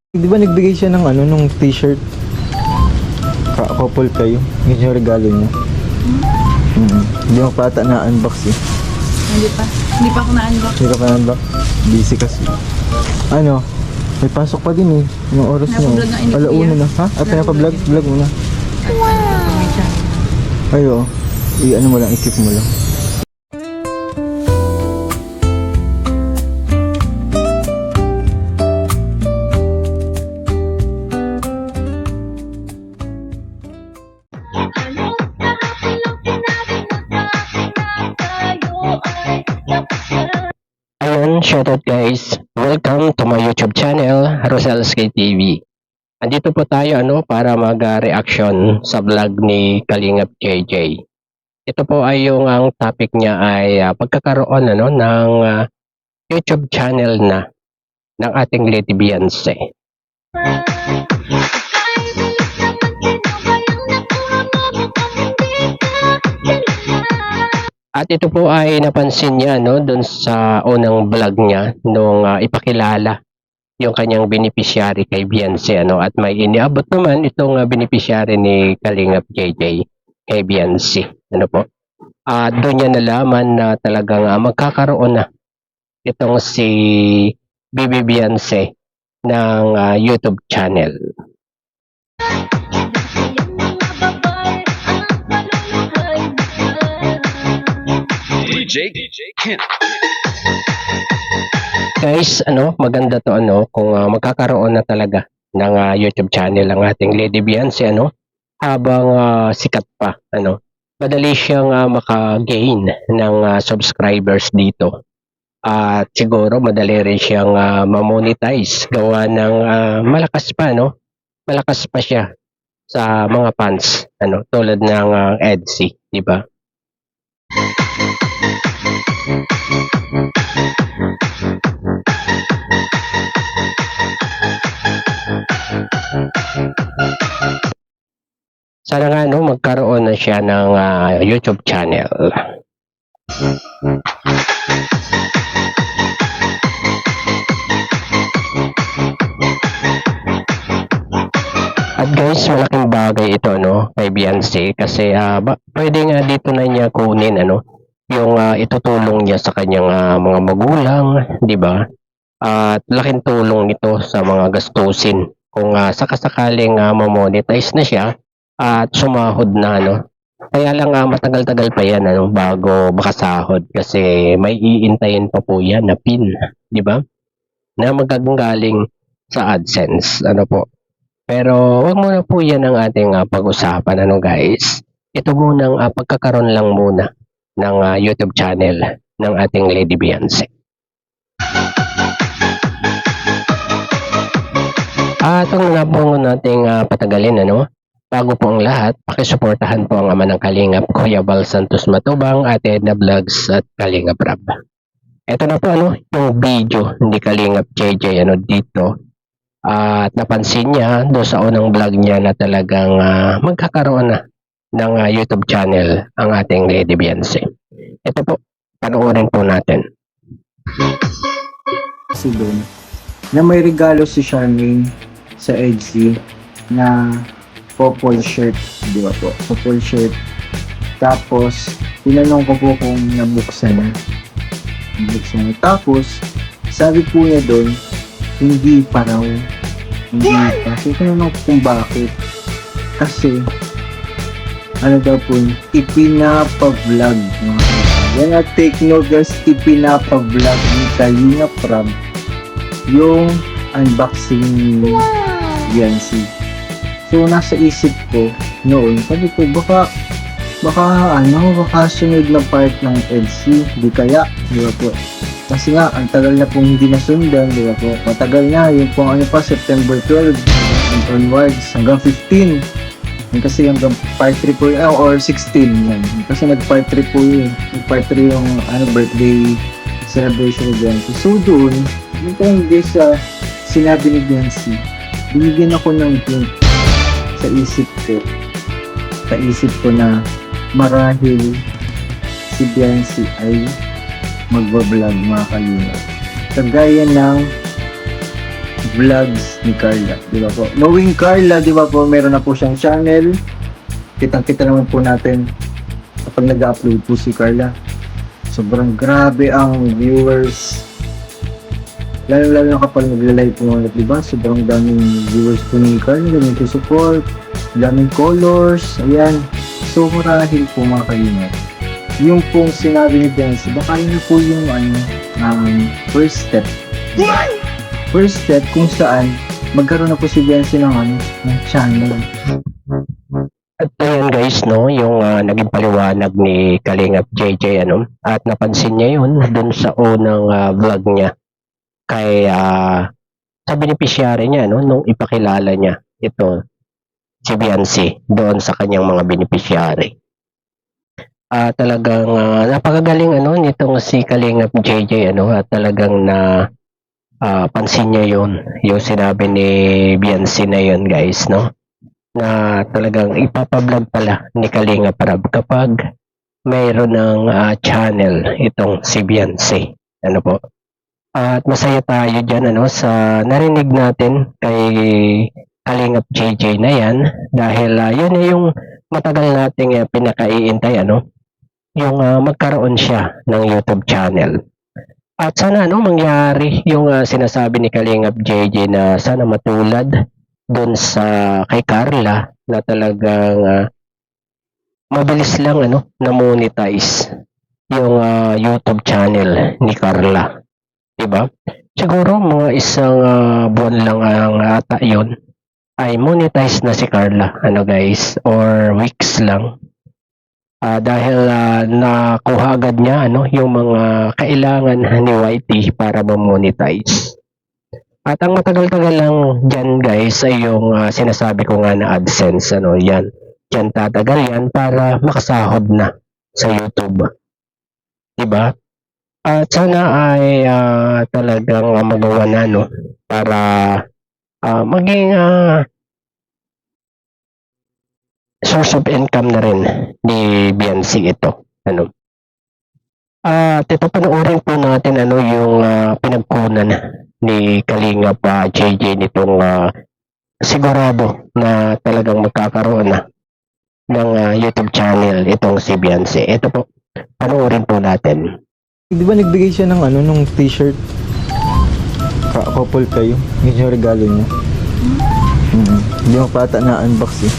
Di ba nagbigay siya ng ano, nung t-shirt? Couple kayo. Yun yung regalo niya. Hindi mo pa ata na-unbox eh. Hindi pa. Hindi pa ako na-unbox. Hindi ka pa na-unbox? Busy kasi. Ano? May pasok pa din eh. Yung oras niya. Napablog na ini, Alauna kuya. na. Ha? Ah, pinapablog? Vlog mo na. Wow! Ay, oo. I-ano mo lang, i-keep mo lang. Ayan, shoutout guys. Welcome to my YouTube channel, Rosel's TV. Andito po tayo para mag-reaction sa vlog ni Kalingap JJ. Ito po ay ang topic niya ay pagkakaroon ng YouTube channel na ng ating Lady Beyonce. At ito po ay napansin niya doon sa unang vlog niya nung ipakilala yung kanyang beneficiary kay Beyonce at may iniabot naman itong beneficiary ni Kalingap JJ kay Beyonce po. At doon niya nalaman na talagang magkakaroon na itong si Bibi Beyonce ng YouTube channel. DJ Kent. Guys, maganda to kung magkakaroon na talaga ng YouTube channel ang ating Lady Beyonce habang sikat pa madali siyang maka-gain ng subscribers dito. At siguro madali rin siyang ma-monetize gawa ng malakas pa siya sa mga fans tulad ng EDC, di ba? Sana nga magkaroon na siya ng YouTube channel. At guys, malaking bagay ito kay Beyonce kasi pwede nga dito na niya kunin yung itutulong niya sa kanyang mga magulang, di ba? At laking tulong nito sa mga gastusin kung sakasakaling ma-monetize na siya at sumahod na Kaya lang matagal-tagal pa yan bago makasahod kasi may iintayin pa po yan na PIN, di ba? Na magagaling sa AdSense, po. Pero wag muna po yan ang ating pag-usapan guys. Ito munang pagkakaroon lang muna ng YouTube channel ng ating Lady Beyonce. At ang na po nating patagalin bago po ang lahat, pakisuportahan po ang ama ng Kalingap, Kuya Val Santos Matubang, Ate Edna Vlogs at Kalingap Rab. Ito na po yung video ni Kalingap JJ dito. At napansin niya doon sa unang vlog niya na talagang magkakaroon na ng YouTube channel ang ating Lady Beyonce. Ito po, panoorin po natin. Kasi doon, na may regalo si Charmaine sa EDC na purple shirt, di ba po? Purple shirt. Tapos, tinanong ko po kung nabuksan na. Tapos, sabi po niya doon, hindi pa raw. Hindi pa. So, tinanong ko kung bakit. Kasi, daw po, ipinapa-vlog. Yan na, take note guys, ipinapa-vlog ni Kalingap Rab yung unboxing ni Beyonce. So, nasa isip ko noon, sabi ko, baka sunod na part ng LC, di kaya, di ba po? Kasi nga, ang tagal na pong hindi nasundan, di ba po? Matagal na, yung pong September 12, onwards, hanggang 15. Kasi hanggang part 3 po or 16 yan. Kasi nag-part 3 po yun. Nag-part 3 yung birthday celebration ni Beyonce. So doon, yung parang sa sinabi ni Beyonce, binigyan ako ng hint sa isip ko na marahil si Beyonce ay magbablog mga kalingap. Kagaya ng vlogs ni Carla, di ba po? Knowing Carla, di ba po, meron na po siyang channel. Kitang-kita naman po natin kapag nag-upload po si Carla. Sobrang grabe ang viewers. Lalo-lalo na kapag nagla-live po ulit, di ba? Sobrang daming viewers po ni Carla, daming to support, daming colors, ayan. So, marahil po mga kaingat. Yung pong sinabi ni Benzi, baka yun na po yung first step. First step kung saan magkaroon na po si Benzi ng channel. At ayan guys, no, yung naging paliwanag ni Kalingap JJ, at napansin niya yun dun sa unang vlog niya kay sa beneficiary niya, nung ipakilala niya ito, si Biancy, doon sa kanyang mga beneficiary. Talagang napakagaling nitong si Kalingap JJ, at talagang na pansin niya yun, yung sinabi ni Biancy na yun guys, no? Na talagang ipapablog pala ni Kalingap Rab kapag mayroon ng channel itong si Biancy. Ano po? At masaya tayo dyan sa narinig natin kay Kalingap JJ na yan dahil yun na yung matagal nating pinakaiintay yung magkaroon siya ng YouTube channel. At sana mangyari yung sinasabi ni Kalingap JJ na sana matulad doon sa kay Carla na talagang mabilis lang na monetize yung YouTube channel ni Carla. Diba? Siguro mga isang buwan lang ang ata yun ay monetize na si Carla guys, or weeks lang. Dahil nakuha agad niya yung mga kailangan ni YT para ma-monetize. At ang matagal-tagal lang dyan guys ay yung sinasabi ko nga na AdSense, yan. Yan tatagal yan para makasahod na sa YouTube. Diba? At sana ay talagang magawa na para maging source of income na rin ni Biancy ito. At ito panoorin po natin yung pinagkunan ni Kalingap JJ nitong sigurado na talagang magkakaroon na ng YouTube channel itong si Biancy. Ito po, panoorin po natin. Di ba nagbigay siya ng nung t-shirt? Couple kayo. Yun yung regalo niya. Hindi mo pa ata na-unbox eh.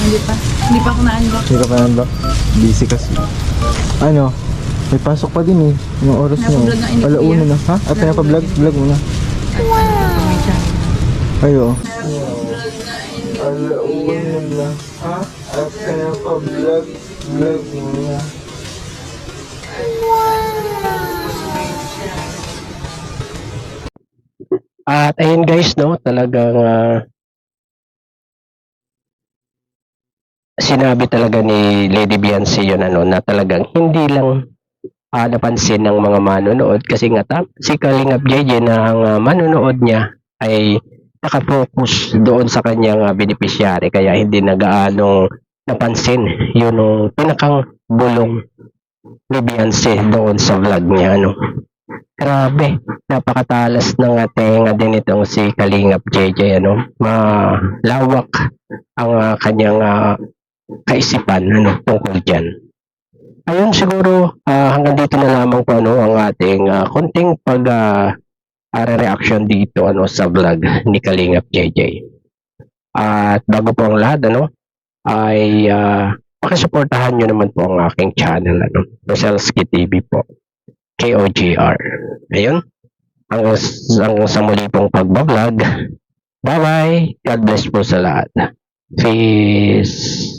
Hindi pa. Hindi pa ako na-unbox. Hindi ka pa na-unbox? Busy kasi. May pasok pa din eh. Yung oras niya. Napablog na ini. Alauna na. Ha? At pinapablog? Vlog muna. May channel. Ayo. Alauna na. Ha? At pinapablog? Vlog muna. At ayun guys, talagang sinabi talaga ni Lady Biancy yun na talagang hindi lang napansin ng mga manonood kasi nga si Kalingap JJ na ang manonood niya ay nakafocus doon sa kanyang beneficiary kaya hindi nagaanong napansin yun pinakang bulong ni Biancy doon sa vlog niya Grabe, napakatalas ng tenga din itong si Kalingap JJ malawak ang kanyang kaisipan tungkol dyan. Ayun siguro hanggang dito na lamang po ang ating konting reaction dito sa vlog ni Kalingap JJ. At bago po ang lahat ay pakisuportahan nyo naman po ang aking channel Roselski TV po. KOGR. Ayun. Hanggang sa muli pong pagbablog. Bye-bye. God bless po sa lahat. Peace.